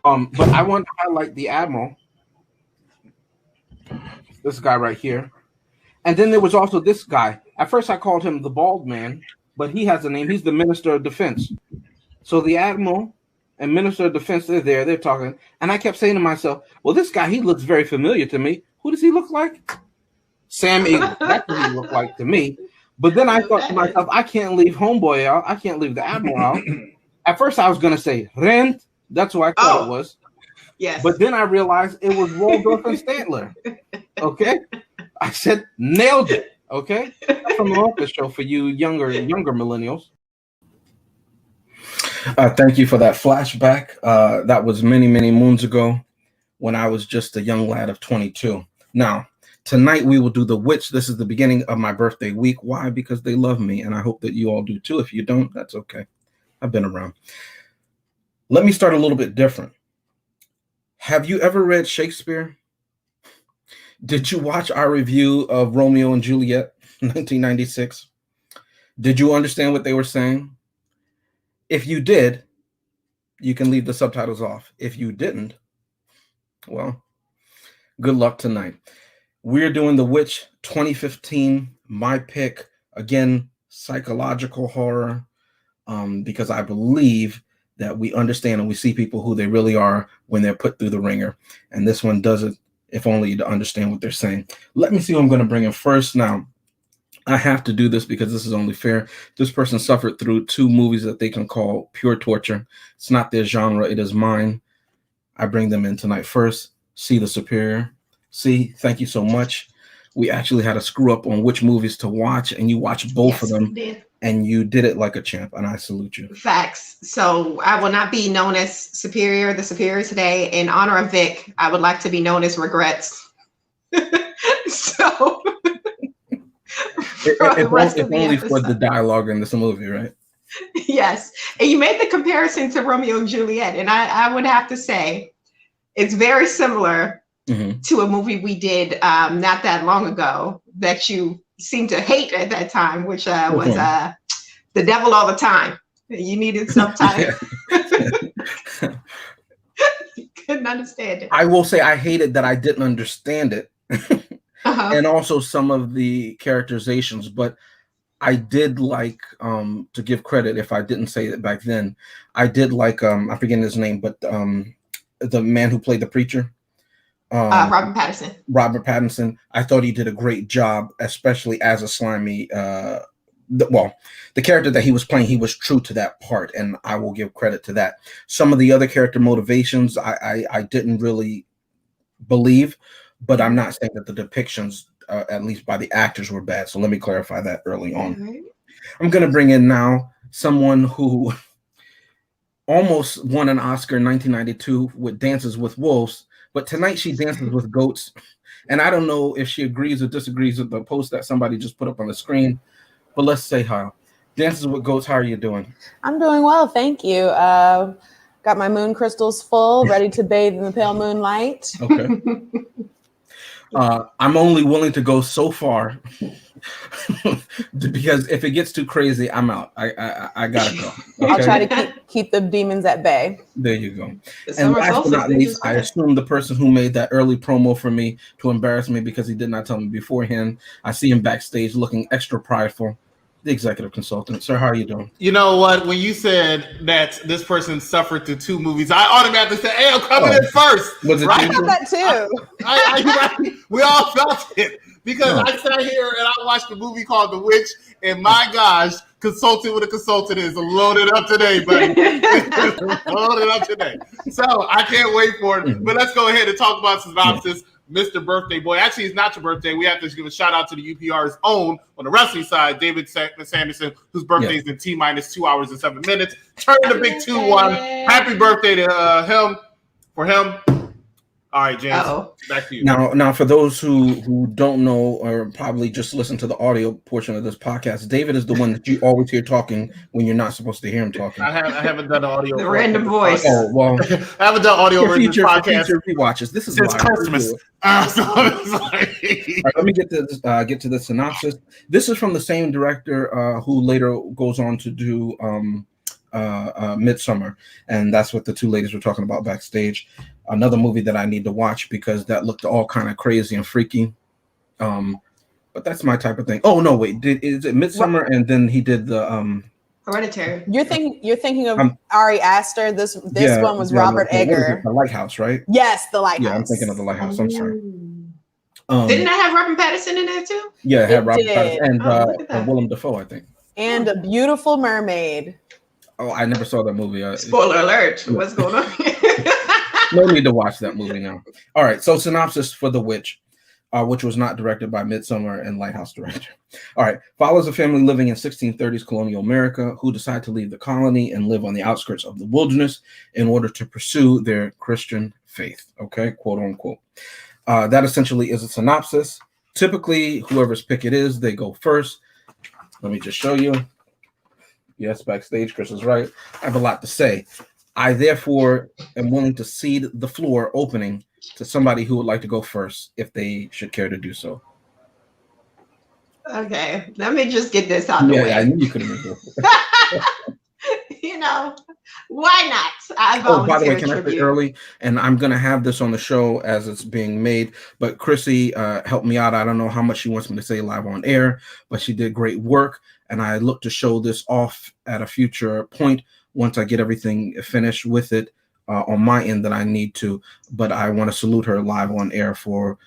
But I want to highlight the admiral, this guy right here, and then there was also this guy. At first, I called him the bald man, but he has a name. He's the Minister of Defense. So the admiral and Minister of Defense, they're talking, and I kept saying to myself, "Well, this guy, he looks very familiar to me. Who does he look like?" Sam Eagle. That's what he looked like to me. But then I thought to myself, I can't leave Homeboy out. I can't leave the admiral out. At first, I was going to say Rent. That's what I thought it was. Yes. But then I realized it was Waldorf and Statler. Okay? I said, nailed it. Okay? That's from the Office Show for you younger millennials. Thank you for that flashback. That was many, many moons ago when I was just a young lad of 22. Now, tonight we will do The Witch. This is the beginning of my birthday week. Why? Because they love me, and I hope that you all do too. If you don't, that's okay. I've been around. Let me start a little bit different. Have you ever read Shakespeare? Did you watch our review of Romeo and Juliet, 1996? Did you understand what they were saying? If you did, you can leave the subtitles off. If you didn't, well, good luck tonight. We're doing The Witch 2015, my pick. Again, psychological horror, because I believe that we understand and we see people who they really are when they're put through the ringer. And this one does it, if only to understand what they're saying. Let me see who I'm going to bring in first. Now, I have to do this because this is only fair. This person suffered through 2 movies that they can call pure torture. It's not their genre. It is mine. I bring them in tonight. First, C the Superior. C, thank you so much. We actually had a screw up on which movies to watch, and you watched both of them. And you did it like a champ, and I salute you. Facts. So I will not be known as the Superior today. In honor of Vic, I would like to be known as Regrets. So it's only for the dialogue in this movie, right? Yes. And you made the comparison to Romeo and Juliet, and I would have to say it's very similar to a movie we did not that long ago that you seemed to hate at that time, which was The Devil All the Time. You needed subtitles. Couldn't understand it. I will say I hated that I didn't understand it. And also some of the characterizations, but I did like, to give credit if I didn't say it back then, I did like, I forget his name, but the man who played the preacher. Robert Pattinson. Robert Pattinson. I thought he did a great job, especially as a slimy, the character that he was playing, he was true to that part, and I will give credit to that. Some of the other character motivations, I didn't really believe, but I'm not saying that the depictions, at least by the actors, were bad. So let me clarify that early on. Right. I'm going to bring in now someone who almost won an Oscar in 1992 with Dances with Wolves, but tonight she dances with goats. And I don't know if she agrees or disagrees with the post that somebody just put up on the screen, but let's say hi. Dances with Goats, how are you doing? I'm doing well, thank you. Got my moon crystals full, ready to bathe in the pale moonlight. Okay. I'm only willing to go so far because if it gets too crazy, I'm out. I gotta go. Okay? I'll try to keep the demons at bay. There you go. And last but not least, I assume the person who made that early promo for me to embarrass me because he did not tell me beforehand. I see him backstage looking extra prideful. The executive consultant. Sir, how are you doing? You know what? When you said that this person suffered through 2 movies, I automatically said, hey, I'm coming in first. Was it right? I thought that too. We all felt it. Because I sat here and I watched a movie called The Witch, and my gosh, consulting with a consultant is loaded up today, buddy. Loaded up today. So I can't wait for it. But let's go ahead and talk about synopsis. Mr. Birthday Boy. Actually, it's not your birthday. We have to give a shout out to the UPR's own on the wrestling side, David Sanderson, whose birthday is in T-minus 2 hours and 7 minutes. Turn the big 2-1. Happy birthday to him. For him. All right, James. Back to you. Now, for those who don't know or probably just listen to the audio portion of this podcast, David is the one that you always hear talking when you're not supposed to hear him talking. I haven't done the audio. The random voice. Oh well, I haven't done audio for this podcast. Future rewatches. This is since Christmas. Right, let me get to the synopsis. This is from the same director who later goes on to do Midsummer, and that's what the two ladies were talking about backstage. Another movie that I need to watch because that looked all kind of crazy and freaky. But that's my type of thing. Oh no, wait, is it Midsummer? And then he did the Hereditary. You're thinking of Ari Aster. This one was Robert Egger. The Lighthouse, right? Yes, The Lighthouse. Yeah, I'm thinking of The Lighthouse. I'm sorry. Didn't I have Robert Pattinson in there too? Yeah, it had Robert Pattinson and Willem Dafoe, I think. And A Beautiful Mermaid. Oh, I never saw that movie. Spoiler alert. What's going on? No need to watch that movie now. All right, so synopsis for The Witch, which was not directed by Midsummer and Lighthouse director. All right, follows a family living in 1630s colonial America who decide to leave the colony and live on the outskirts of the wilderness in order to pursue their Christian faith, okay, quote unquote. That essentially is a synopsis. Typically, whoever's pick it is, they go first. Let me just show you. Yes, backstage, Chris is right. I have a lot to say. I therefore am willing to cede the floor opening to somebody who would like to go first if they should care to do so. Okay, let me just get this out of the way. Yeah, I knew you could have been You know, why not? I by the way, can I say early? And I'm going to have this on the show as it's being made. But Chrissy helped me out. I don't know how much she wants me to say live on air, but she did great work. And I look to show this off at a future point once I get everything finished with it on my end that I need to. But I want to salute her live on air for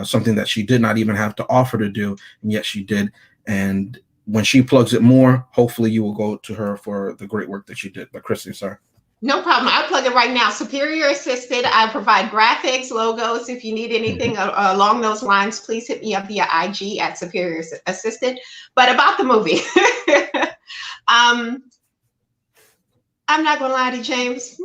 something that she did not even have to offer to do, and yet she did. And when she plugs it more, hopefully you will go to her for the great work that she did. But Chrissy, sorry. No problem. I'll plug it right now. Superior Assisted. I provide graphics, logos. If you need anything along those lines, please hit me up via IG at Superior Assisted. But about the movie, I'm not gonna lie to James.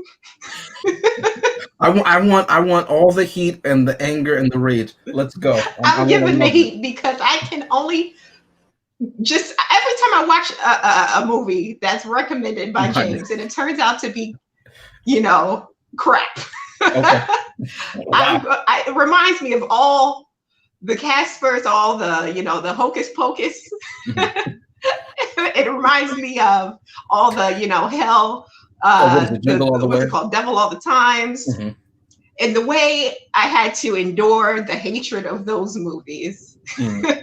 I want all the heat and the anger and the rage. Let's go. I'm giving the heat because I can only just every time I watch a movie that's recommended by James and it turns out to be, crap. Okay. Wow. It reminds me of all the Caspers, all the, the Hocus Pocus. Mm-hmm. It reminds me of all the, hell, what's it called? Devil All the Times. Mm-hmm. And the way I had to endure the hatred of those movies. Mm-hmm.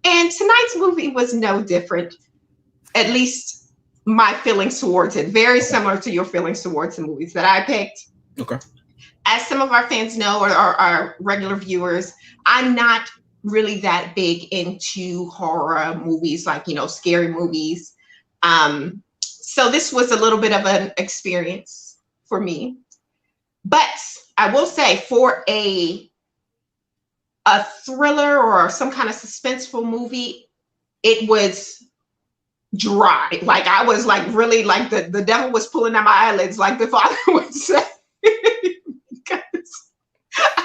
And tonight's movie was no different, at least my feelings towards it. Very similar to your feelings towards the movies that I picked. Okay. As some of our fans know, or our regular viewers, I'm not really that big into horror movies, like, scary movies. So this was a little bit of an experience for me. But I will say, for a thriller or some kind of suspenseful movie, it was dry. Like, I was like really like the devil was pulling at my eyelids, like the father would say.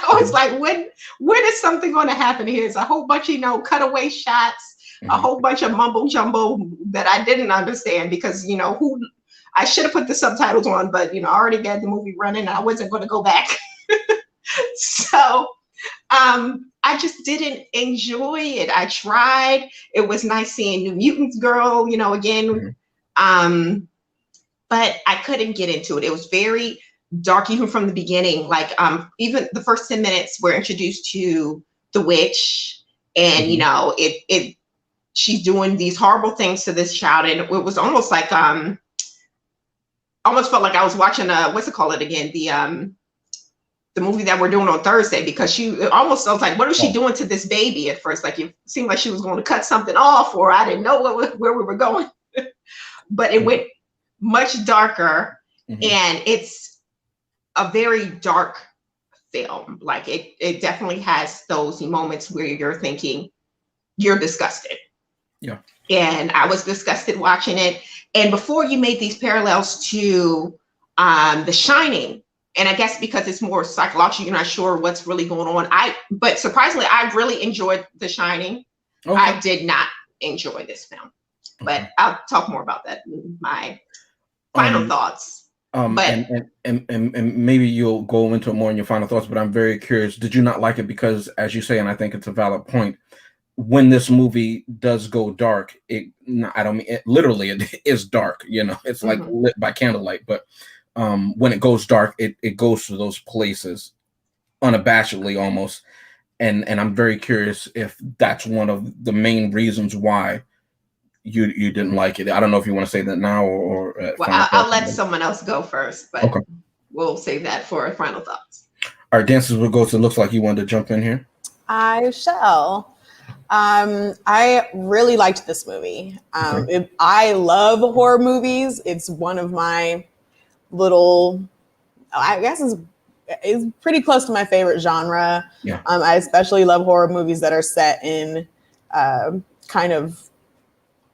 I was like, when is something going to happen here? It's a whole bunch of, cutaway shots, a whole bunch of mumbo jumbo that I didn't understand because, I should have put the subtitles on, but, I already got the movie running. I wasn't going to go back. So I just didn't enjoy it. I tried. It was nice seeing New Mutants girl, again. But I couldn't get into it. It was very dark even from the beginning. Like even the first 10 minutes we're introduced to the witch, and she's doing these horrible things to this child, and it was almost like almost felt like I was watching what's it called again, the movie that we're doing on Thursday, because I was like, what was she doing to this baby at first? Like, it seemed like she was going to cut something off, or I didn't know where we were going. But it went much darker, and it's a very dark film. Like, it definitely has those moments where you're thinking you're disgusted. Yeah. And I was disgusted watching it. And before you made these parallels to The Shining, and I guess because it's more psychological, you're not sure what's really going on. But surprisingly, I really enjoyed The Shining. Okay. I did not enjoy this film, but I'll talk more about that in my final thoughts. But and maybe you'll go into it more in your final thoughts, but I'm very curious. Did you not like it because, as you say, and I think it's a valid point, when this movie does go dark, I don't mean it literally, it is dark, it's like lit by candlelight, but when it goes dark, it goes to those places unabashedly almost. And I'm very curious if that's one of the main reasons why you didn't like it. I don't know if you want to say that now or well, I'll let someone else go first, but okay. We'll save that for final thoughts. All right, Dances with Ghosts, it looks like you wanted to jump in here. I shall. I really liked this movie. I love horror movies. It's one of my little, I guess it's pretty close to my favorite genre. Yeah. I especially love horror movies that are set in kind of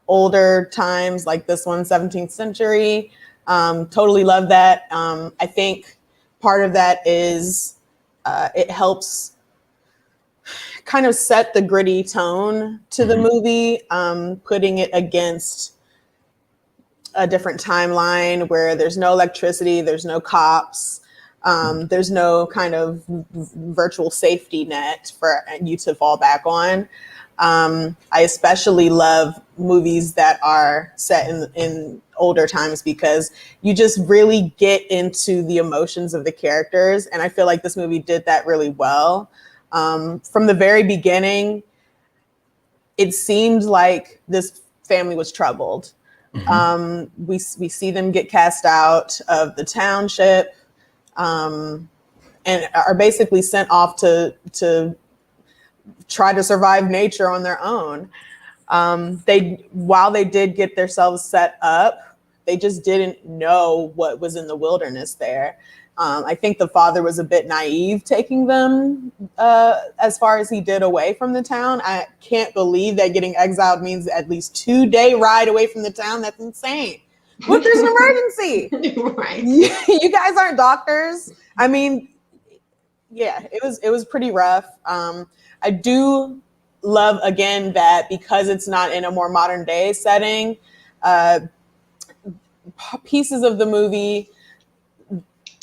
older times, like this one, 17th century. Totally love that. I think part of that is it helps kind of set the gritty tone to the movie, putting it against a different timeline where there's no electricity, there's no cops, there's no kind of virtual safety net for you to fall back on. I especially love movies that are set in older times because you just really get into the emotions of the characters. And I feel like this movie did that really well. From the very beginning, it seemed like this family was troubled. We see them get cast out of the township and are basically sent off to try to survive nature on their own. While they did get themselves set up, they just didn't know what was in the wilderness there. I think the father was a bit naive taking them as far as he did away from the town. I can't believe that getting exiled means at least 2-day ride away from the town. That's insane. What, there's an emergency? Right. You guys aren't doctors. I mean, yeah, it was pretty rough. I do love, again, that because it's not in a more modern day setting, pieces of the movie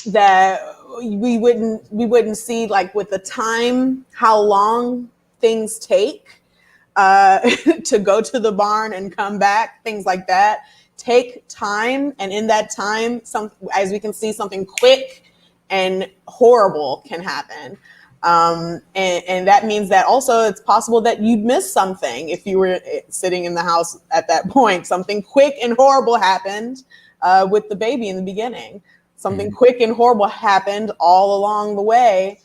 that we wouldn't see, like with the time, how long things take to go to the barn and come back, things like that take time. And in that time, as we can see, something quick and horrible can happen. And that means that also it's possible that you'd miss something if you were sitting in the house at that point. Something quick and horrible happened with the baby in the beginning. Something quick and horrible happened all along the way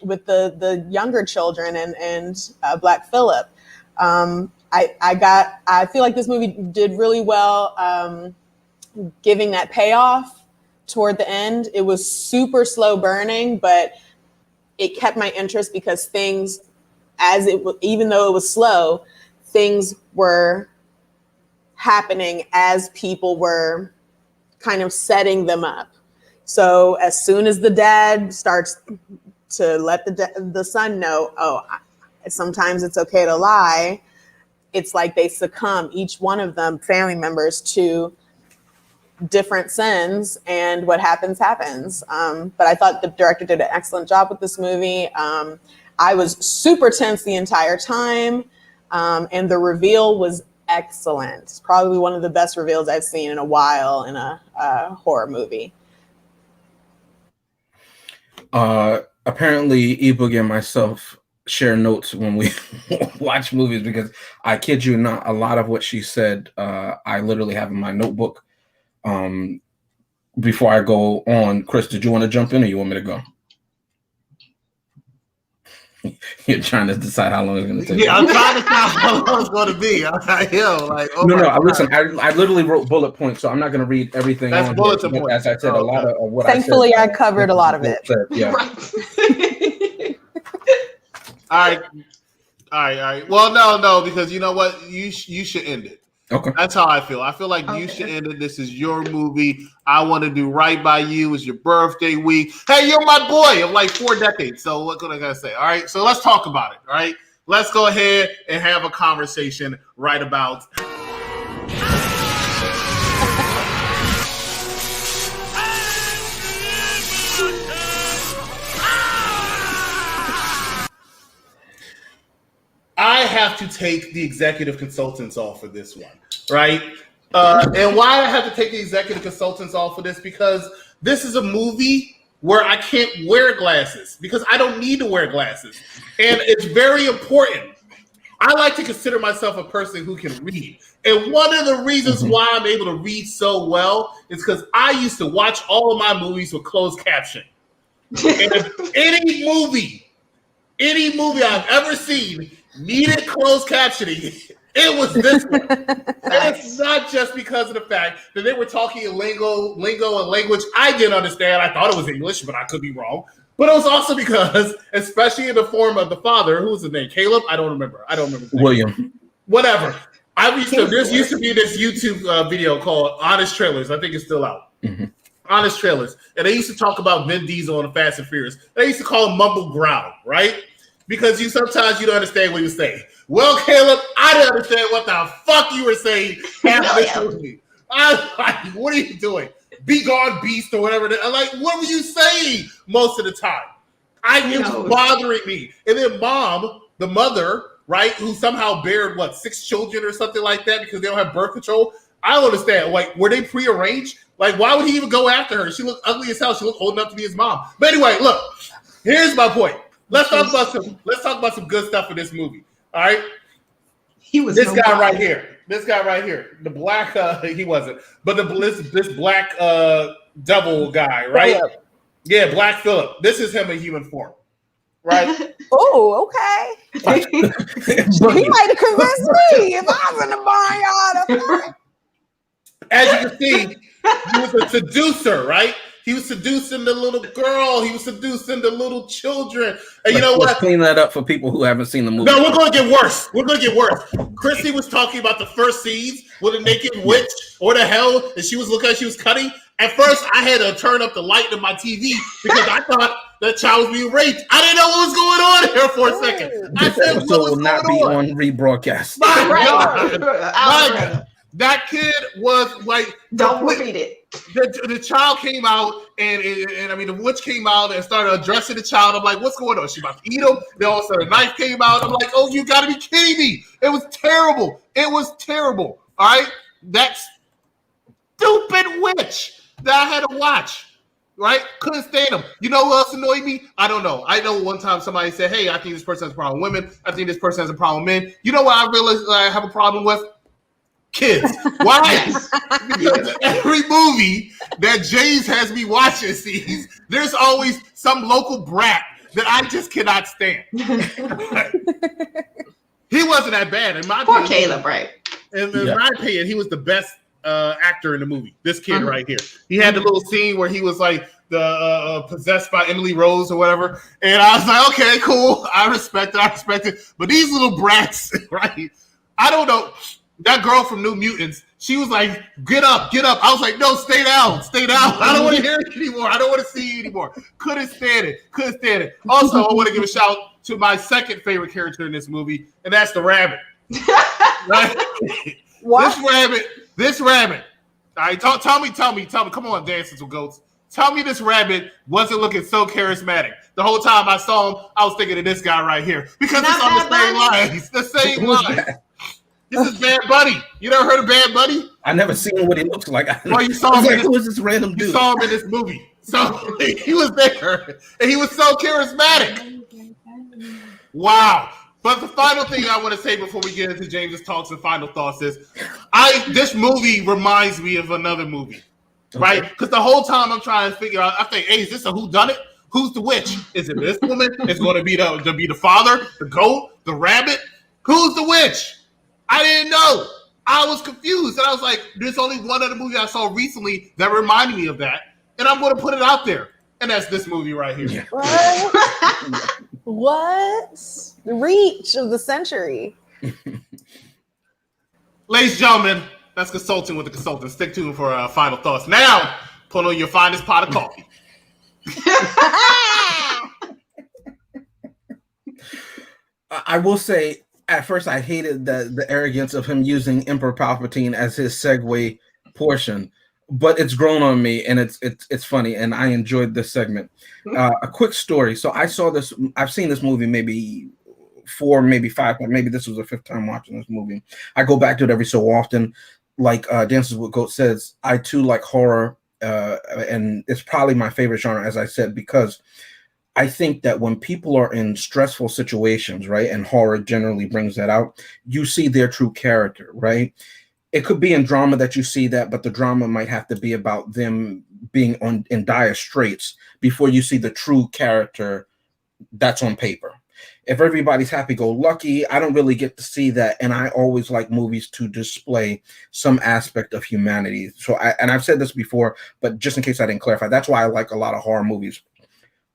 with the younger children and Black Phillip. I feel like this movie did really well giving that payoff toward the end. It was super slow burning, but it kept my interest because things, even though it was slow, things were happening as people were kind of setting them up. So as soon as the dad starts to let the son know, sometimes it's okay to lie, it's like they succumb, each one of them, family members, to different sins, and what happens. But I thought the director did an excellent job with this movie. I was super tense the entire time, and the reveal was excellent. It's probably one of the best reveals I've seen in a while in a horror movie. Apparently, eBoogie and myself share notes when we watch movies, because I kid you not, a lot of what she said, I literally have in my notebook. Before I go on, Chris, did you want to jump in or you want me to go? You're trying to decide how long it's going to take. Yeah, I'm trying to decide how long it's going to be. I'm like, no. Listen, I literally wrote bullet points, so I'm not going to read everything. That's bulletin points. As I said, a lot of what Thankfully, I said. I covered a lot of it. Yeah. All right. Well, no, because you know what? You should end it. Okay. That's how I feel. I feel like you should end it. This is your movie. I want to do right by you. It's your birthday week. Hey, you're my boy of like 4 decades. So what could I gotta say? All right. So let's talk about it. All right. Let's go ahead and have a conversation right about. I have to take the executive consultants off for this one, right? And why I have to take the executive consultants off for this, because this is a movie where I can't wear glasses because I don't need to wear glasses. And it's very important. I like to consider myself a person who can read. And one of the reasons why I'm able to read so well is because I used to watch all of my movies with closed caption. And if any movie I've ever seen needed closed captioning, it was this one. And it's not just because of the fact that they were talking in lingo and language I didn't understand. I thought it was English, but I could be wrong. But it was also because, especially in the form of the father, who was his name? Caleb? I don't remember. His name. William. Whatever. There used to be this YouTube video called Honest Trailers. I think it's still out. Honest Trailers. And they used to talk about Vin Diesel and Fast and Furious. They used to call him mumble growl, right? Because sometimes you don't understand what he was saying. Well, Caleb, I didn't understand what the fuck you were saying half this movie. I was like, what are you doing? Be gone, beast, or whatever. I'm like, what were you saying most of the time? It was bothering me. And then mom, the mother, right, who somehow bared, 6 children or something like that because they don't have birth control. I don't understand. Like, were they prearranged? Like, why would he even go after her? She looked ugly as hell. She looked old enough to be his mom. But anyway, look, here's my point. Let's talk about some good stuff in this movie. All right. This guy right here. The black he wasn't, but this black devil guy, right? Phillip. Yeah, Black Phillip. This is him in human form. Right? Oh, okay. He might have convinced me if I was in the barnyard. As you can see, he was a seducer, right? He was seducing the little girl. He was seducing the little children. And you know what? Let's clean that up for people who haven't seen the movie. No, we're going to get worse. Chrissy was talking about the first scenes with a naked witch or the hell, and she was looking like she was cutting. At first, I had to turn up the light in my TV because I thought that child was being raped. I didn't know what was going on here for a second. I said, what will not be on rebroadcast. My God. That kid was like, don't repeat it. The child came out, and I mean, the witch came out and started addressing the child. I'm like, what's going on? Is she about to eat him? Then all of a sudden, a knife came out. I'm like, oh, you got to be kidding me. It was terrible. All right? That stupid witch that I had to watch. Right? Couldn't stand him. You know what else annoyed me? I don't know. I know one time somebody said, hey, I think this person has a problem with women. I think this person has a problem with men. You know what I realized I have a problem with? Kids. Why? Because every movie that James has me watching sees, there's always some local brat that I just cannot stand. He wasn't that bad. In my Poor opinion, Caleb, right? In my opinion, he was the best actor in the movie. This kid right here. He had the little scene where he was like the possessed by Emily Rose or whatever. And I was like, okay, cool. I respect it. But these little brats, right? I don't know. That girl from New Mutants, she was like, get up. I was like, no, stay down. I don't want to hear it anymore. I don't want to see you anymore. Couldn't stand it. Also, I want to give a shout to my second favorite character in this movie, and that's the rabbit. Right? What? This rabbit. All right, tell me. Come on, Dances with Goats. Tell me this rabbit wasn't looking so charismatic. The whole time I saw him, I was thinking of this guy right here. Because it's on the same lines. The same lines. This is Bad Bunny. You never heard of Bad Bunny? I never seen what he looks like. Well, you saw him. Who is this random dude? You saw him in this movie. So he was there, and he was so charismatic. Wow. But the final thing I want to say before we get into James's talks and final thoughts is, this movie reminds me of another movie, right? Because the whole time I'm trying to figure out, I think, hey, is this a whodunit? Who's the witch? Is it this woman? It's going to be the father, the goat, the rabbit. Who's the witch? I didn't know. I was confused. And I was like, there's only one other movie I saw recently that reminded me of that. And I'm going to put it out there. And that's this movie right here. What? The reach of the century. Ladies and gentlemen, that's Consulting with the Consultant. Stick tuned for final thoughts. Now, put on your finest pot of coffee. I will say, at first, I hated the arrogance of him using Emperor Palpatine as his segue portion, but it's grown on me, and it's funny, and I enjoyed this segment. A quick story. So I've seen this movie maybe 4, maybe 5, but maybe this was the 5th time watching this movie. I go back to it every so often. Like Dances with Goat says, I too like horror, and it's probably my favorite genre, as I said, because I think that when people are in stressful situations, right, and horror generally brings that out, you see their true character, right? It could be in drama that you see that, but the drama might have to be about them being in dire straits before you see the true character that's on paper. If everybody's happy-go-lucky, I don't really get to see that, and I always like movies to display some aspect of humanity. So, I've said this before, but just in case I didn't clarify, that's why I like a lot of horror movies.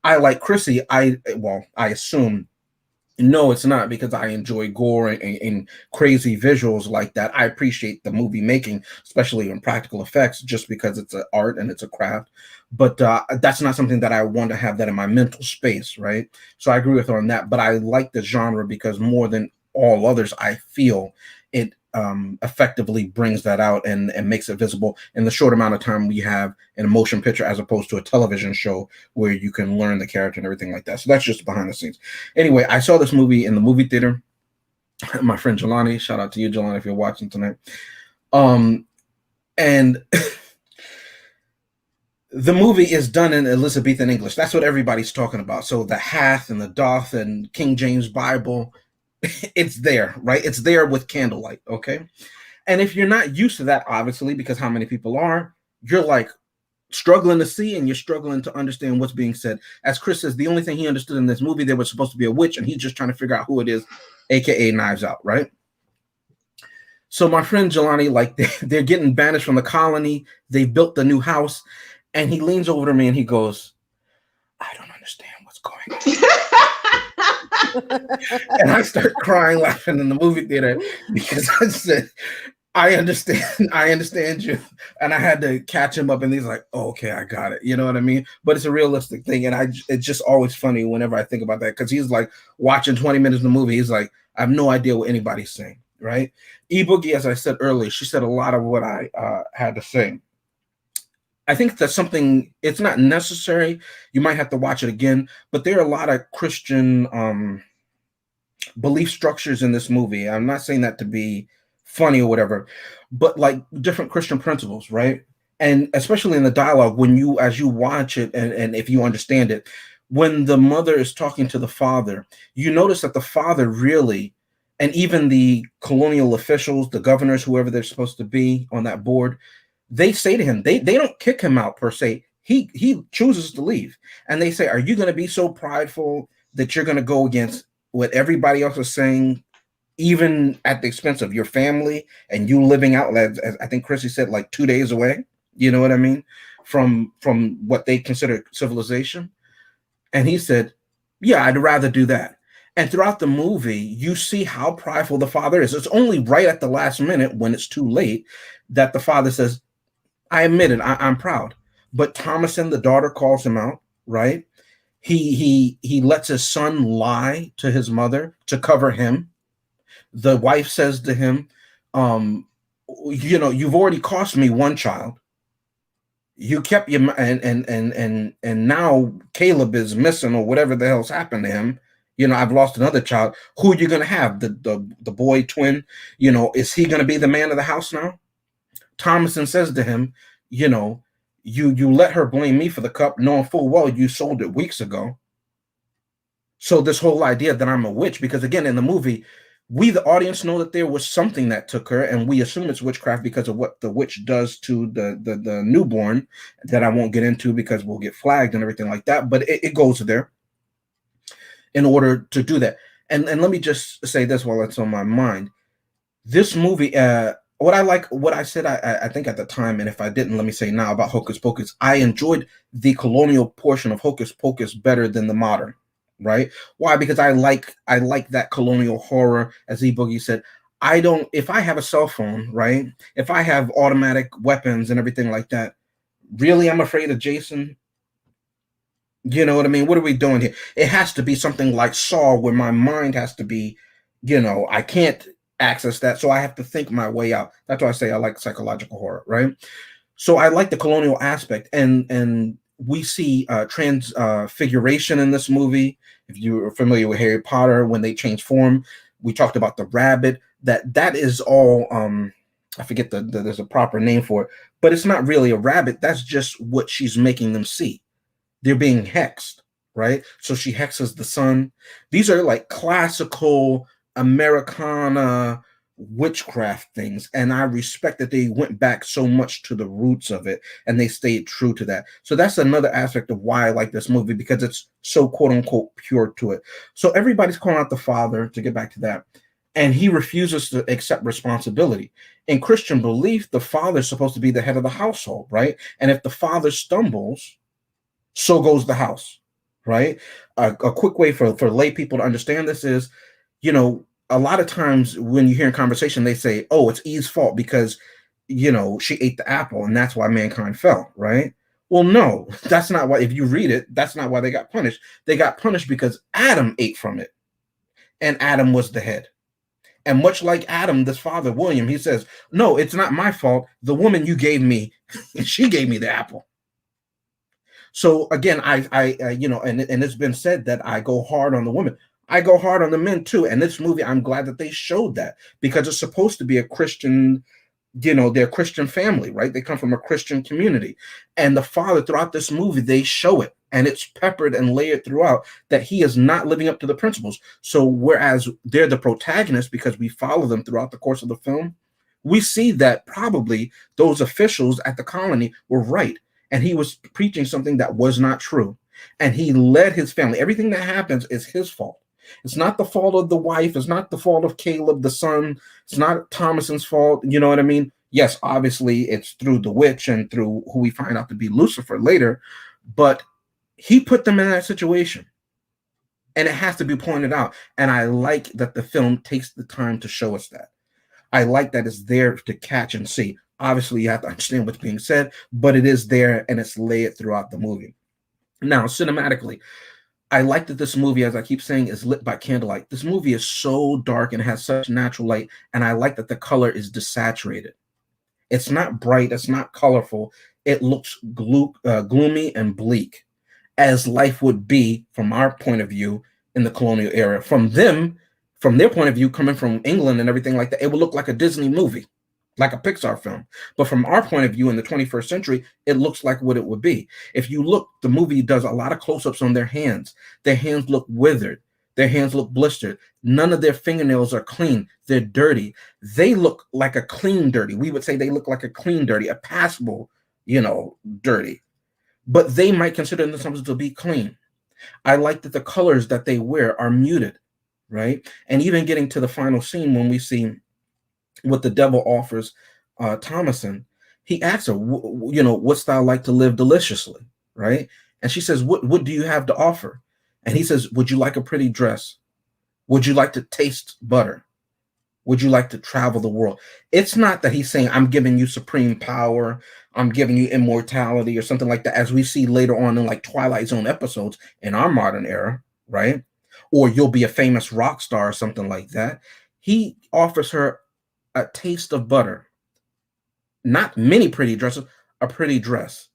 I like Chrissy. I assume. No, it's not, because I enjoy gore and crazy visuals like that. I appreciate the movie making, especially in practical effects, just because it's an art and it's a craft. But that's not something that I want to have that in my mental space, right? So I agree with her on that. But I like the genre because more than all others, I feel it effectively brings that out and makes it visible in the short amount of time we have in a motion picture, as opposed to a television show where you can learn the character and everything like that. So that's just behind the scenes. Anyway, I saw this movie in the movie theater. My friend Jelani, shout out to you, Jelani, if you're watching tonight. And the movie is done in Elizabethan English. That's what everybody's talking about. So the hath and the doth and King James Bible, it's there, right? It's there with candlelight, okay? And if you're not used to that, obviously, because how many people are, you're like struggling to see and you're struggling to understand what's being said. As Chris says, the only thing he understood in this movie, there was supposed to be a witch, and he's just trying to figure out who it is, aka Knives Out, right? So my friend Jelani, like they're getting banished from the colony. They built the new house, and he leans over to me and he goes, I don't understand what's going on. And I start crying, laughing in the movie theater, because I said, I understand you. And I had to catch him up, and he's like, oh, okay, I got it. You know what I mean? But it's a realistic thing. And it's just always funny whenever I think about that, because he's like watching 20 minutes of the movie. He's like, I have no idea what anybody's saying, right? E-Boogie, as I said earlier, she said a lot of what I had to say. I think that's something, it's not necessary. You might have to watch it again, but there are a lot of Christian belief structures in this movie. I'm not saying that to be funny or whatever, but like different Christian principles, right? And especially in the dialogue, as you watch it, and if you understand it, when the mother is talking to the father, you notice that the father really, and even the colonial officials, the governors, whoever they're supposed to be on that board, they say to him, they don't kick him out per se. He chooses to leave. And they say, are you going to be so prideful that you're going to go against what everybody else is saying, even at the expense of your family, and you living out, as I think Chrissy said, like 2 days away, you know what I mean, from what they consider civilization? And he said, yeah, I'd rather do that. And throughout the movie, you see how prideful the father is. It's only right at the last minute, when it's too late, that the father says, I admit it, I'm proud. But Thomason, the daughter, calls him out, right? He lets his son lie to his mother to cover him. The wife says to him, you've already cost me one child. You kept your, and now Caleb is missing, or whatever the hell's happened to him. I've lost another child. Who are you going to have? The boy twin? Is he going to be the man of the house now? Thomason says to him, you let her blame me for the cup, knowing full well you sold it weeks ago. So this whole idea that I'm a witch, because again, in the movie, we, the audience, know that there was something that took her, and we assume it's witchcraft because of what the witch does to the newborn, that I won't get into because we'll get flagged and everything like that. But it goes there in order to do that. And let me just say this while it's on my mind. This movie, what I said, I think at the time, and if I didn't, let me say now, about Hocus Pocus, I enjoyed the colonial portion of Hocus Pocus better than the modern, right? Why? Because I like that colonial horror, as E-Boogie said. If I have a cell phone, right? If I have automatic weapons and everything like that, really, I'm afraid of Jason? You know what I mean? What are we doing here? It has to be something like Saw, where my mind has to be, I can't access that, so I have to think my way out. That's why I say I like psychological horror, right? So I like the colonial aspect, and we see transfiguration in this movie. If you're familiar with Harry Potter, when they change form, we talked about the rabbit. That is all. I forget there's a proper name for it, but it's not really a rabbit. That's just what she's making them see. They're being hexed, right? So she hexes the sun. These are like classical Americana witchcraft things, and I respect that they went back so much to the roots of it and they stayed true to that. So that's another aspect of why I like this movie, because it's so quote unquote pure to it. So everybody's calling out the father, to get back to that, and he refuses to accept responsibility. In Christian belief, the father is supposed to be the head of the household, right? And if the father stumbles, so goes the house, right? A quick way for lay people to understand this is, a lot of times when you hear in conversation, they say, oh, it's Eve's fault because, she ate the apple and that's why mankind fell, right? Well, no, that's not why. If you read it, that's not why they got punished. They got punished because Adam ate from it, and Adam was the head. And much like Adam, this father, William, he says, no, it's not my fault. The woman you gave me, she gave me the apple. So again, I and it's been said that I go hard on the women. I go hard on the men too. And this movie, I'm glad that they showed that, because it's supposed to be a Christian, they're a Christian family, right? They come from a Christian community. And the father, throughout this movie, they show it. And it's peppered and layered throughout that he is not living up to the principles. So whereas they're the protagonists, because we follow them throughout the course of the film, we see that probably those officials at the colony were right. And he was preaching something that was not true. And he led his family. Everything that happens is his fault. It's not the fault of the wife. It's not the fault of Caleb, the son. It's not Thomason's fault. You know what I mean? Yes, obviously it's through the witch and through who we find out to be Lucifer later. But he put them in that situation. And it has to be pointed out. And I like that the film takes the time to show us that. I like that it's there to catch and see. Obviously, you have to understand what's being said, but it is there and it's layered throughout the movie. Now, cinematically, I like that this movie, as I keep saying, is lit by candlelight. This movie is so dark and has such natural light, and I like that the color is desaturated. It's not bright, it's not colorful. It looks gloomy and bleak, as life would be from our point of view in the colonial era. From their point of view, coming from England and everything like that, it would look like a Disney movie, like a Pixar film. But from our point of view in the 21st century, it looks like what it would be. If you look, the movie does a lot of close-ups on their hands. Their hands look withered. Their hands look blistered. None of their fingernails are clean. They're dirty. They look like a clean dirty. We would say they look like a clean dirty, a passable, dirty. But they might consider themselves to be clean. I like that the colors that they wear are muted, right? And even getting to the final scene when we see what the devil offers Thomason, he asks her, what's thou like to live deliciously, right? And she says, what do you have to offer? And he says, would you like a pretty dress? Would you like to taste butter? Would you like to travel the world? It's not that he's saying, I'm giving you supreme power, I'm giving you immortality or something like that, as we see later on in like Twilight Zone episodes in our modern era, right? Or you'll be a famous rock star or something like that. He offers her a taste of butter. Not many pretty dresses, a pretty dress.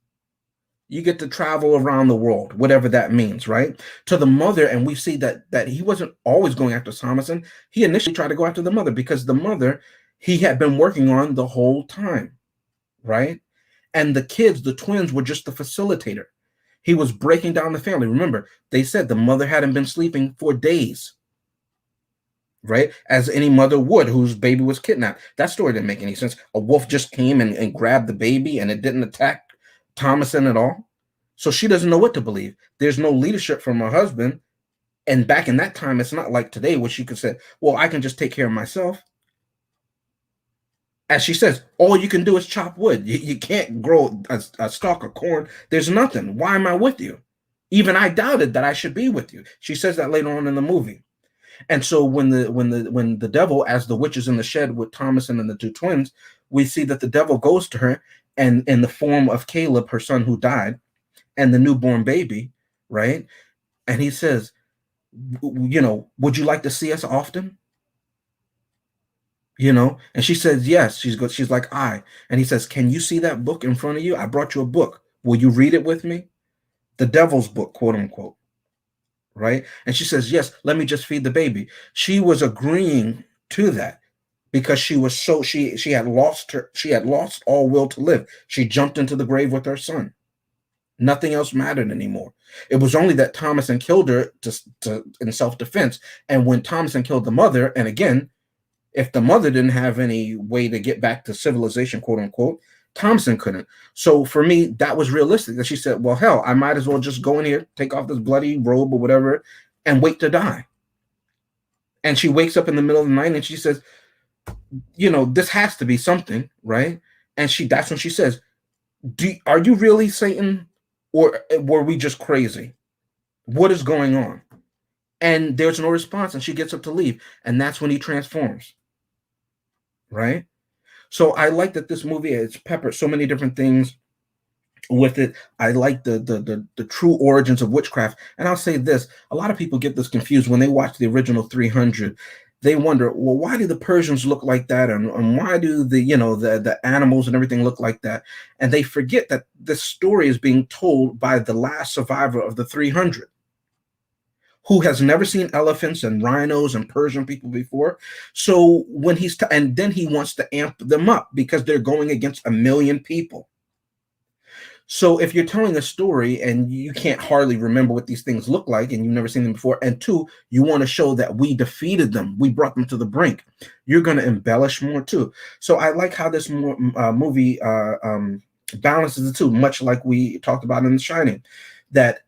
You get to travel around the world, whatever that means, right? To the mother, and we see that he wasn't always going after Thomason. He initially tried to go after the mother because the mother he had been working on the whole time, right? And the kids, the twins, were just the facilitator. He was breaking down the family. Remember, they said the mother hadn't been sleeping for days, right? As any mother would whose baby was kidnapped. That story didn't make any sense. A wolf just came and grabbed the baby and it didn't attack Thomason at all. So she doesn't know what to believe. There's no leadership from her husband. And back in that time, it's not like today where she could say, well, I can just take care of myself. As she says, all you can do is chop wood. You can't grow a stalk of corn. There's nothing. Why am I with you? Even I doubted that I should be with you. She says that later on in the movie. And so when the devil, as the witch is in the shed with Thomason and the two twins, we see that the devil goes to her and in the form of Caleb, her son who died, and the newborn baby, right? And he says, would you like to see us often? And she says, yes. She's like, I. And he says, can you see that book in front of you? I brought you a book. Will you read it with me? the devil's book, quote unquote, right? And she says, yes, let me just feed the baby. She was agreeing to that because she was so she had lost all will to live. She jumped into the grave with her son. Nothing else mattered anymore. It was only that Thomason killed her in self-defense. And when Thomason killed the mother, and again, if the mother didn't have any way to get back to civilization, quote unquote, Thompson couldn't. So for me, that was realistic. That she said, well, hell, I might as well just go in here, take off this bloody robe or whatever, and wait to die. And she wakes up in the middle of the night and she says, this has to be something, right? And that's when she says, are you really Satan? Or were we just crazy? What is going on? And there's no response, and she gets up to leave. And that's when he transforms, right? So I like that this movie has peppered so many different things with it. I like the true origins of witchcraft. And I'll say this, a lot of people get this confused when they watch the original 300. They wonder, well, why do the Persians look like that? And why do the animals and everything look like that? And they forget that this story is being told by the last survivor of the 300, who has never seen elephants and rhinos and Persian people before. So when and then he wants to amp them up because they're going against 1 million people. So if you're telling a story and you can't hardly remember what these things look like and you've never seen them before, and two, you want to show that we defeated them, we brought them to the brink, you're going to embellish more too. So I like how this movie balances the two, much like we talked about in The Shining, that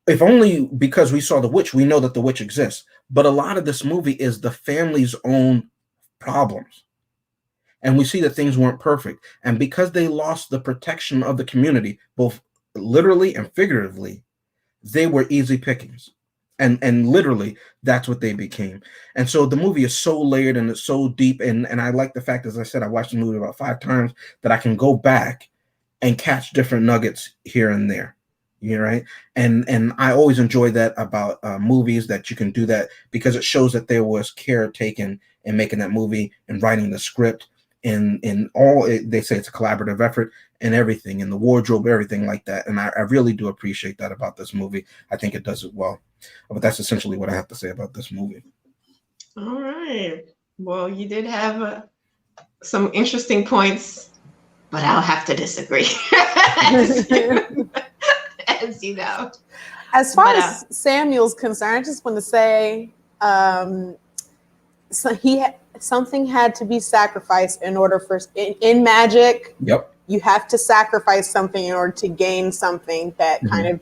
if only because we saw the witch, we know that the witch exists. But a lot of this movie is the family's own problems. And we see that things weren't perfect. And because they lost the protection of the community, both literally and figuratively, they were easy pickings. And literally, that's what they became. And so the movie is so layered and it's so deep. And I like the fact, as I said, I watched the movie about 5 times, that I can go back and catch different nuggets here and there. Right. And I always enjoy that about movies, that you can do that because it shows that there was care taken in making that movie and writing the script. In all, they say it's a collaborative effort and everything, in the wardrobe, everything like that. And I really do appreciate that about this movie. I think it does it well. But that's essentially what I have to say about this movie. All right. Well, you did have some interesting points, but I'll have to disagree. As you know. As far as Samuel's concerned, I just want to say something had to be sacrificed in order for in magic. Yep. You have to sacrifice something in order to gain something that kind of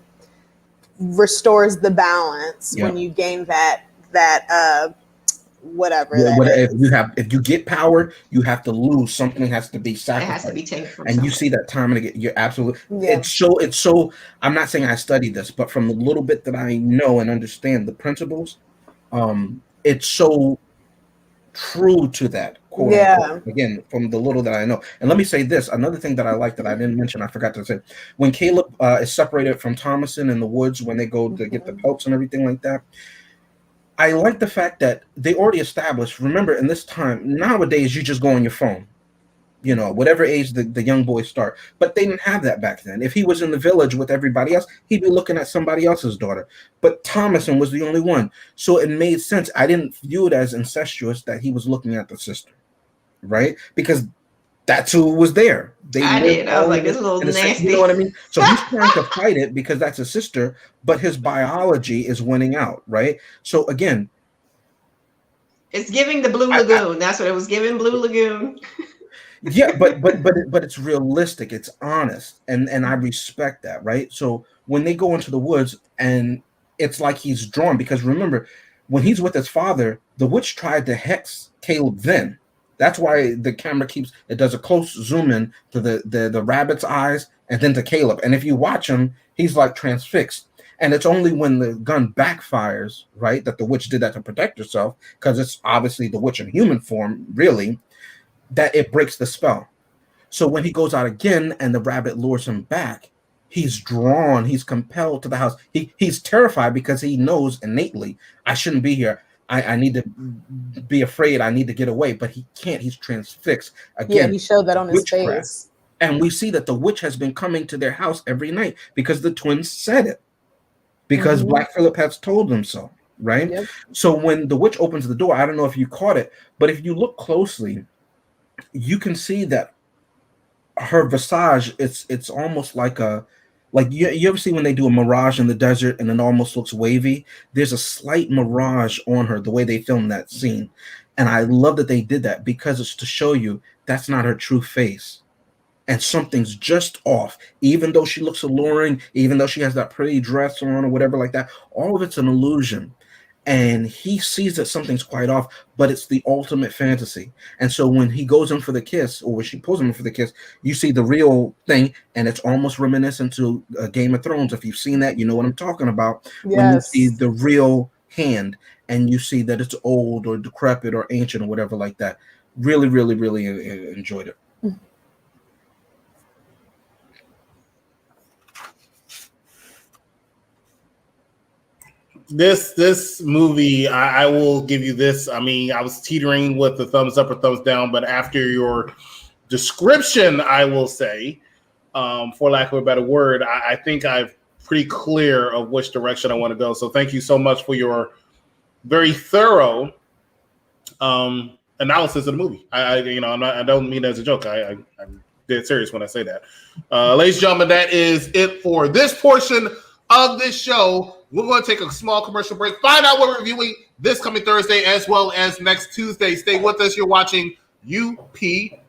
restores the balance. When you gain that whatever. Yeah, if you get power, you have to lose. Something has to be sacrificed. It has to be taken from and someone. You see that time and again. You're absolutely. Yeah. It's so. I'm not saying I studied this, but from the little bit that I know and understand the principles, it's so true to that. Quote unquote. Again, from the little that I know. And let me say this: another thing that I like that I didn't mention, I forgot to say, when Caleb is separated from Thomason in the woods when they go to get the pelts and everything like that. I like the fact that they already established, remember, in this time, nowadays, you just go on your phone, whatever age the young boys start. But they didn't have that back then. If he was in the village with everybody else, he'd be looking at somebody else's daughter. But Thomason was the only one. So it made sense. I didn't view it as incestuous that he was looking at the sister, right? Because that's who was there. I did. I was like, this is a little nasty. You know what I mean? So he's trying to fight it because that's his sister, but his biology is winning out, right? So again, it's giving the Blue Lagoon. That's what it was giving, Blue Lagoon. Yeah, but it's realistic. It's honest, and I respect that, right? So when they go into the woods, and it's like he's drawn, because remember, when he's with his father, the witch tried to hex Caleb then. That's why the camera does a close zoom in to the rabbit's eyes and then to Caleb. And if you watch him, he's like transfixed. And it's only when the gun backfires, right, that the witch did that to protect herself, because it's obviously the witch in human form, really, that it breaks the spell. So when he goes out again and the rabbit lures him back, he's drawn, he's compelled to the house. He's terrified because he knows innately, I shouldn't be here. I need to be afraid. I need to get away, but he can't. He's transfixed again. Yeah, he showed that on his face. And we see that the witch has been coming to their house every night because the twins said it. Because Black Phillip has told them so, right? Yep. So when the witch opens the door, I don't know if you caught it, but if you look closely, you can see that her visage, it's almost like you ever see when they do a mirage in the desert and it almost looks wavy? There's a slight mirage on her, the way they filmed that scene. And I love that they did that because it's to show you that's not her true face. And something's just off, even though she looks alluring, even though she has that pretty dress on or whatever like that. All of it's an illusion. And he sees that something's quite off, but it's the ultimate fantasy. And so when he goes in for the kiss, or when she pulls him in for the kiss, you see the real thing, and it's almost reminiscent to Game of Thrones. If you've seen that, you know what I'm talking about. Yes. When you see the real hand, and you see that it's old or decrepit or ancient or whatever like that. Really, really, really enjoyed it. This movie, I will give you this. I mean, I was teetering with the thumbs up or thumbs down, but after your description, I will say, for lack of a better word, I think I'm pretty clear of which direction I want to go. So thank you so much for your very thorough analysis of the movie. I don't mean it as a joke. I'm dead serious when I say that. Ladies and gentlemen, that is it for this portion of this show. We're going to take a small commercial break. Find out what we're reviewing this coming Thursday as well as next Tuesday. Stay with us. You're watching UPRE.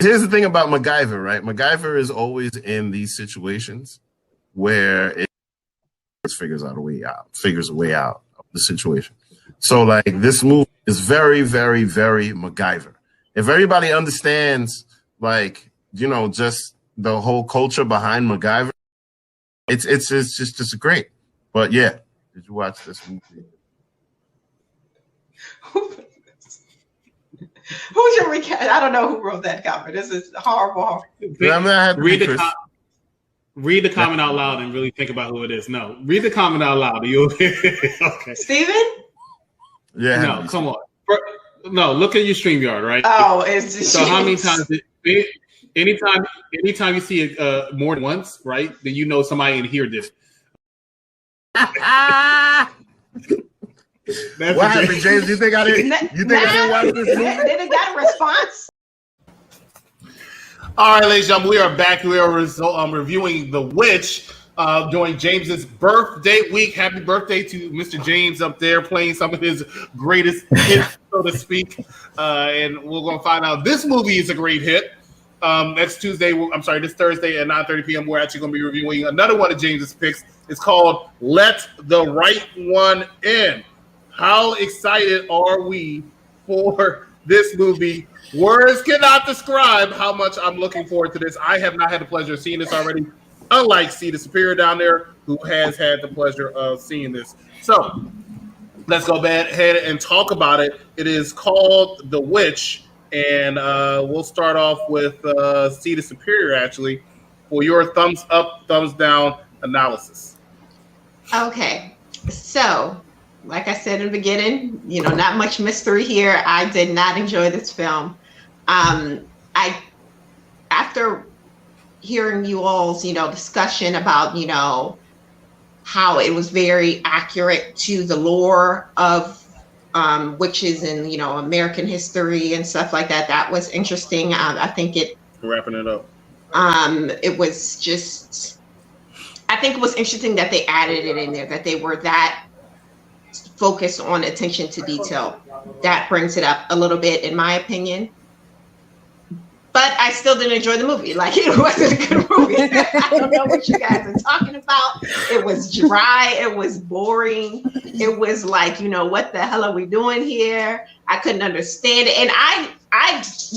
Here's the thing about MacGyver, right? MacGyver is always in these situations where it figures a way out of the situation. So like this movie is very, very, very MacGyver. If everybody understands, like, just the whole culture behind MacGyver, it's just great. But yeah, did you watch this movie? Who's your recap? I don't know who wrote that comment. This is horrible. Read the comment out loud and really think about who it is. No, read the comment out loud. Okay. Steven? Yeah. No, come on. No, look at your StreamYard, right? Oh, it's so how many times? Anytime you see it more than once, right? Then you know somebody in here did it. What happened, James? You think I didn't? I didn't watch this movie? Did it got a response? All right, ladies and gentlemen, we are back. We are reviewing The Witch during James's birthday week. Happy birthday to Mr. James up there, playing some of his greatest hits, so to speak. And we're going to find out this movie is a great hit. This Thursday at 9:30 p.m. We're actually going to be reviewing another one of James's picks. It's called Let the Right One In. How excited are we for this movie? Words cannot describe how much I'm looking forward to this. I have not had the pleasure of seeing this already, unlike C the Superior down there, who has had the pleasure of seeing this. So let's go ahead and talk about it. It is called The Witch, and we'll start off with C the Superior, actually, for your thumbs up, thumbs down analysis. Okay, so like I said in the beginning, not much mystery here. I did not enjoy this film. After hearing you all's, discussion about, how it was very accurate to the lore of witches and, American history and stuff like that, that was interesting. I think it. Wrapping it up. It was just, I think it was interesting that they added it in there, that they were that focus on attention to detail. That brings it up a little bit, in my opinion. But I still didn't enjoy the movie. Like, it wasn't a good movie. I don't know what you guys are talking about. It was dry. It was boring. It was like, what the hell are we doing here? I couldn't understand it. And I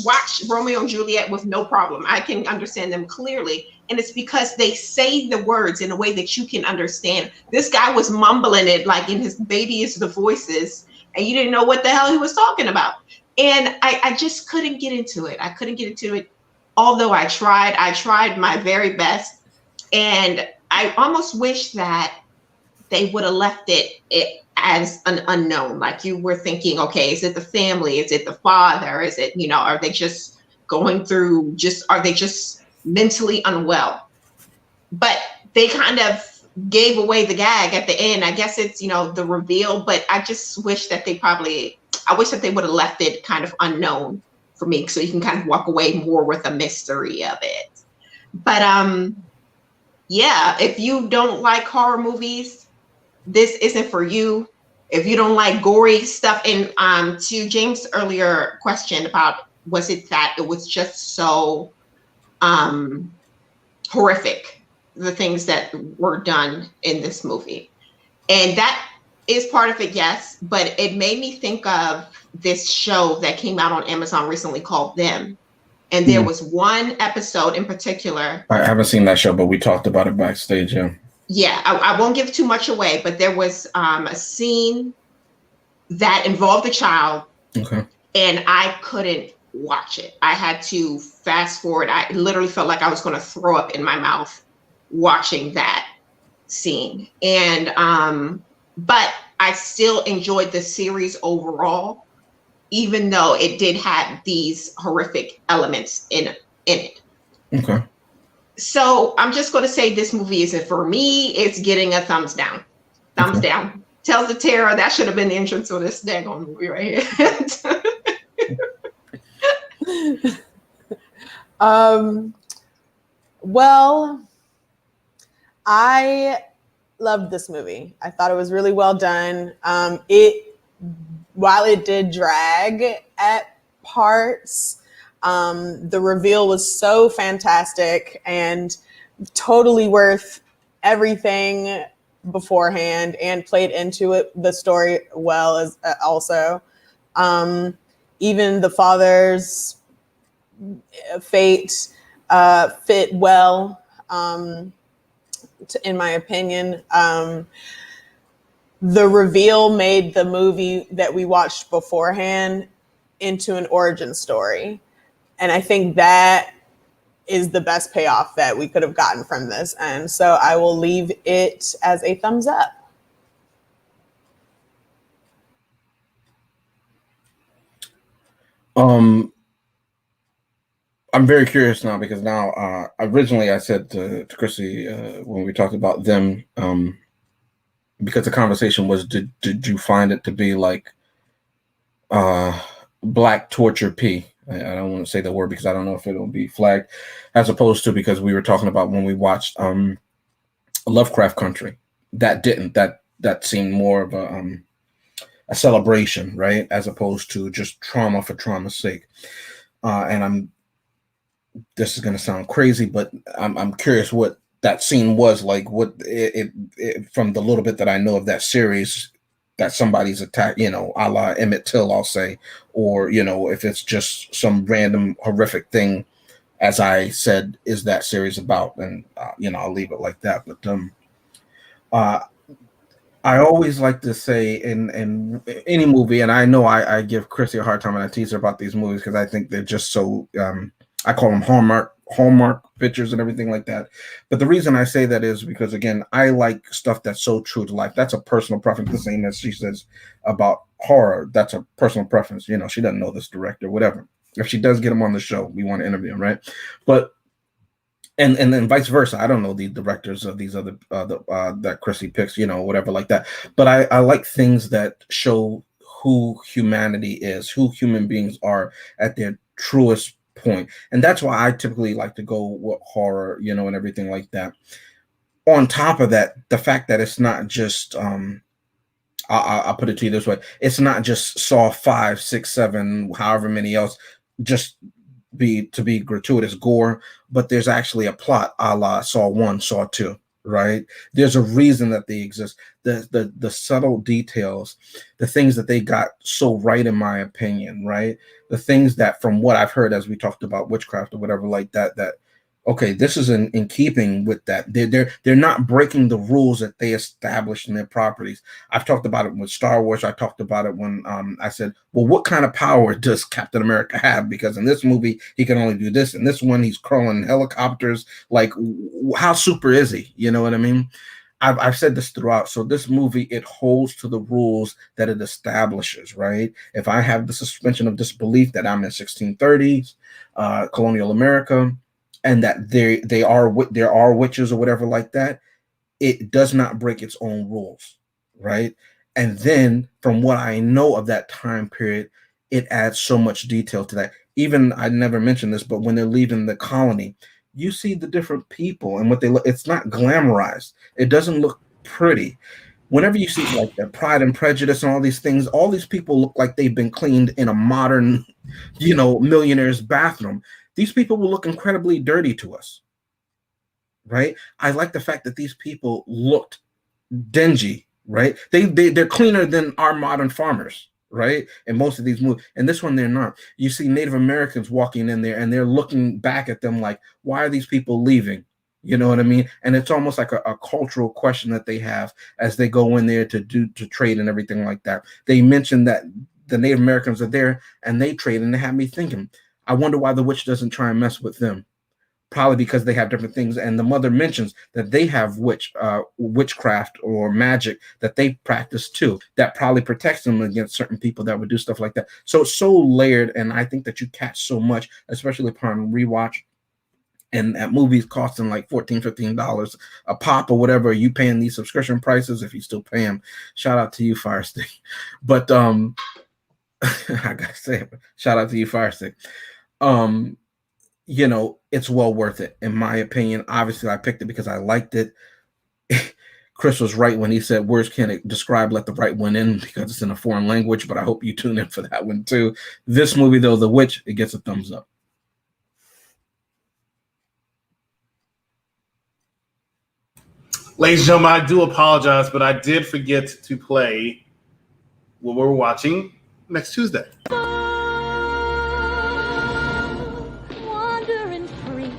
watched Romeo and Juliet with no problem. I can understand them clearly. And it's because they say the words in a way that you can understand. This guy was mumbling it like in his babyest of voices, and you didn't know what the hell he was talking about. And I just couldn't get into it. I couldn't get into it. Although I tried my very best. And I almost wish that they would have left it as an unknown. Like, you were thinking, okay, is it the family? Is it the father? Is it, are they just going through, are they just mentally unwell? But they kind of gave away the gag at the end. I guess it's, the reveal, but I just wish that I wish that they would have left it kind of unknown for me, so you can kind of walk away more with a mystery of it. But yeah, if you don't like horror movies, this isn't for you. If you don't like gory stuff, and to James' earlier question about, was it that it was just so horrific, the things that were done in this movie, and that is part of it, yes, but it made me think of this show that came out on Amazon recently called Them. And there was one episode in particular. I haven't seen that show, but we talked about it backstage. Yeah, I won't give too much away, but there was a scene that involved a child. Okay. And I couldn't watch it. I had to fast forward. I literally felt like I was going to throw up in my mouth watching that scene. And but I still enjoyed the series overall, even though it did have these horrific elements in it. Okay. So I'm just going to say this movie isn't for me. It's getting a thumbs down. Thumbs down. Tales of Terror. That should have been the entrance to this daggone movie right here. Well, I loved this movie. I thought it was really well done. While it did drag at parts, the reveal was so fantastic and totally worth everything beforehand, and played into it the story well as also. Even the father's fate fit well. In my opinion, the reveal made the movie that we watched beforehand into an origin story. And I think that is the best payoff that we could have gotten from this. And so I will leave it as a thumbs up. I'm very curious now, because now originally I said to Chrissy when we talked about Them, because the conversation was, did you find it to be like black torture P? I don't want to say the word because I don't know if it'll be flagged, as opposed to, because we were talking about when we watched Lovecraft Country, that seemed more of a celebration, right, as opposed to just trauma for trauma's sake. And this is going to sound crazy, but I'm curious what that scene was like. What it from the little bit that I know of that series, that somebody's attacked, a la Emmett Till, I'll say, or if it's just some random horrific thing, as I said, is that series about, and I'll leave it like that. But I always like to say in any movie, and I know I give Chrissy a hard time and I tease her about these movies because I think they're just so I call them Hallmark pictures and everything like that. But the reason I say that is because, again, I like stuff that's so true to life. That's a personal preference. The same as she says about horror, that's a personal preference. She doesn't know this director, whatever. If she does get him on the show, we want to interview him, right? But and then vice versa. I don't know the directors of these other that Chrissy picks, whatever like that. But I like things that show who humanity is, who human beings are at their truest point. And that's why I typically like to go with horror, and everything like that. On top of that, the fact that it's not just I'll put it to you this way, it's not just Saw 5, 6, 7, however many else, just be gratuitous gore, but there's actually a plot, a la Saw 1, Saw 2. Right? There's a reason that they exist. The subtle details, the things that they got so right, in my opinion, right? The things that, from what I've heard, as we talked about witchcraft or whatever like that, okay, this is in keeping with that. They're not breaking the rules that they established in their properties. I've talked about it with Star Wars. I talked about it when I said, well, what kind of power does Captain America have? Because in this movie, he can only do this. In this one, he's crawling helicopters. Like, how super is he? You know what I mean? I've said this throughout. So this movie, it holds to the rules that it establishes, right? If I have the suspension of disbelief that I'm in 1630s, colonial America, and that there are witches or whatever like that, it does not break its own rules, right? And then, from what I know of that time period, it adds so much detail to that. Even, I never mentioned this, but when they're leaving the colony, you see the different people and what they look. It's not glamorized. It doesn't look pretty. Whenever you see like the Pride and Prejudice and all these things, all these people look like they've been cleaned in a modern, millionaire's bathroom. These people will look incredibly dirty to us, right? I like the fact that these people looked dingy, right? They're cleaner than our modern farmers, right? In most of these movies. And this one, they're not. You see Native Americans walking in there and they're looking back at them like, why are these people leaving? You know what I mean? And it's almost like a cultural question that they have as they go in there to trade and everything like that. They mentioned that the Native Americans are there and they trade, and they had me thinking, I wonder why the witch doesn't try and mess with them. Probably because they have different things. And the mother mentions that they have witchcraft or magic that they practice too, that probably protects them against certain people that would do stuff like that. So it's so layered, and I think that you catch so much, especially upon rewatch. And at movies costing like $14, $15 a pop or whatever, you paying these subscription prices, if you still pay them. Shout out to you, Firestick. But I gotta say, shout out to you, Firestick. It's well worth it, in my opinion. Obviously, I picked it because I liked it. Chris was right when he said words can't describe Let the Right One In, because it's in a foreign language, but I hope you tune in for that one too. This movie, though, The Witch, it gets a thumbs up. Ladies and gentlemen, I do apologize, but I did forget to play what we're watching next Tuesday. Wandering free,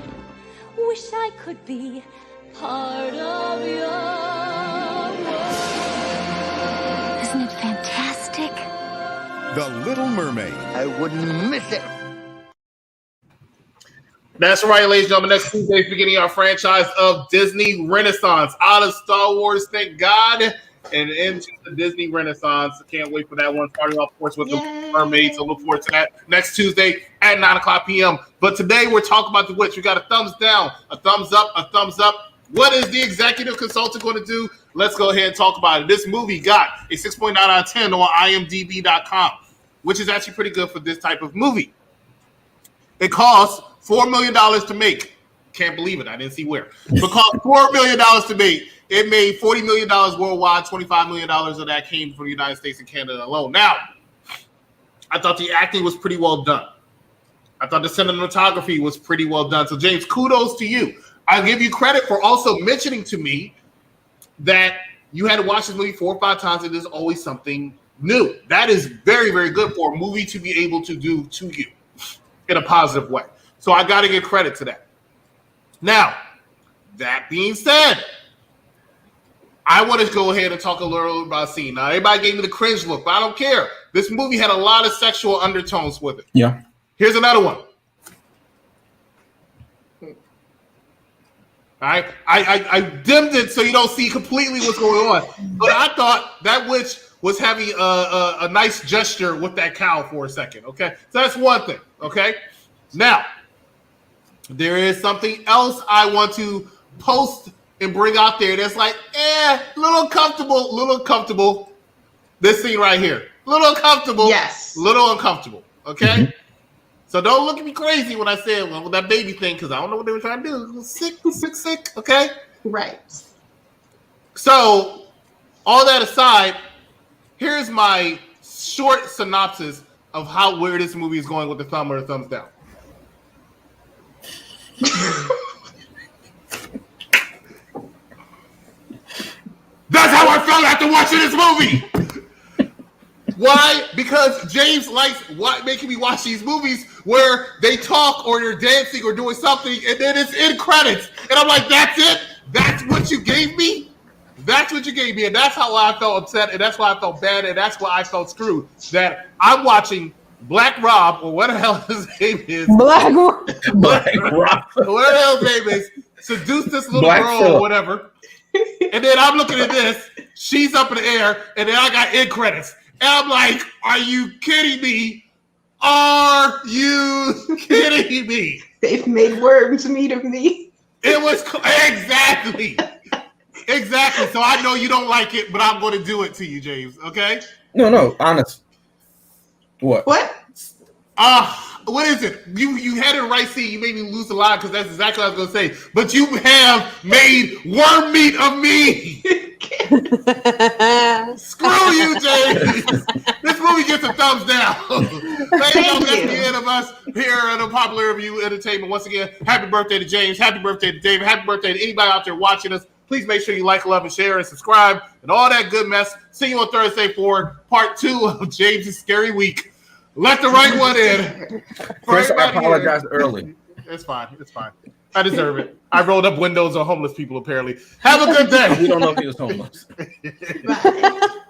wish I could be part of your world. Isn't it fantastic? The Little Mermaid. I wouldn't miss it. That's right, ladies and gentlemen. Next Tuesday is beginning our franchise of Disney Renaissance. Out of Star Wars, thank God, and into the Disney Renaissance. I can't wait for that one. Starting off, of course, with The Mermaid. So look forward to that next Tuesday at 9 o'clock p.m. But today we're talking about The Witch. We got a thumbs down, a thumbs up, a thumbs up. What is the executive consultant going to do? Let's go ahead and talk about it. This movie got a 6.9 out of 10 on IMDb.com, which is actually pretty good for this type of movie. It costs $4 million to make. Can't believe it. I didn't see where. It cost $4 million to make. It made $40 million worldwide. $25 million of that came from the United States and Canada alone. Now, I thought the acting was pretty well done. I thought the cinematography was pretty well done. So, James, kudos to you. I give you credit for also mentioning to me that you had to watch this movie 4 or 5 times and there's always something new. That is very, very good for a movie to be able to do to you in a positive way. So I got to give credit to that. Now, that being said, I want to go ahead and talk a little about scene. Now, everybody gave me the cringe look, but I don't care. This movie had a lot of sexual undertones with it. Yeah. Here's another one. All right. I dimmed it so you don't see completely what's going on. But I thought that witch was having a nice gesture with that cow for a second. Okay. So that's one thing. Okay. Now, there is something else I want to post and bring out there that's like, little uncomfortable. This scene right here. Little uncomfortable. Yes. Little uncomfortable. Okay? Mm-hmm. So don't look at me crazy when I say that baby thing, because I don't know what they were trying to do. Sick. Okay? Right. So, all that aside, here's my short synopsis of where this movie is going with the thumb or the thumbs down. That's how I felt after watching this movie. Why? Because James likes making me watch these movies where they talk or they're dancing or doing something, and then it's in credits. And I'm like, that's it? That's what you gave me? That's what you gave me. And that's how I felt upset, and that's why I felt bad, and that's why I felt screwed. That I'm watching Black Rob, or what the hell his name is. Black Rob. What the hell his name is. Seduce this little Black girl Phillip. or whatever. And then I'm looking at this. She's up in the air, and then I got end credits. And I'm like, are you kidding me? Are you kidding me? They've made worms meat of me. It was exactly. So I know you don't like it, but I'm going to do it to you, James. Okay? No, honest. What? What? What is it? You had it right. See, you made me lose a lot because that's exactly what I was going to say. But you have made worm meat of me. Screw you, James. This movie gets a thumbs down. That's the end of us here at a Popular Review Entertainment. Once again, happy birthday to James. Happy birthday to David. Happy birthday to anybody out there watching us. Please make sure you like, love, and share, and subscribe, and all that good mess. See you on Thursday for part 2 of James' Scary Week. Let the right one in. Chris, I apologize early. It's fine. I deserve it. I rolled up windows on homeless people, apparently. Have a good day. We don't know if he was homeless. Bye.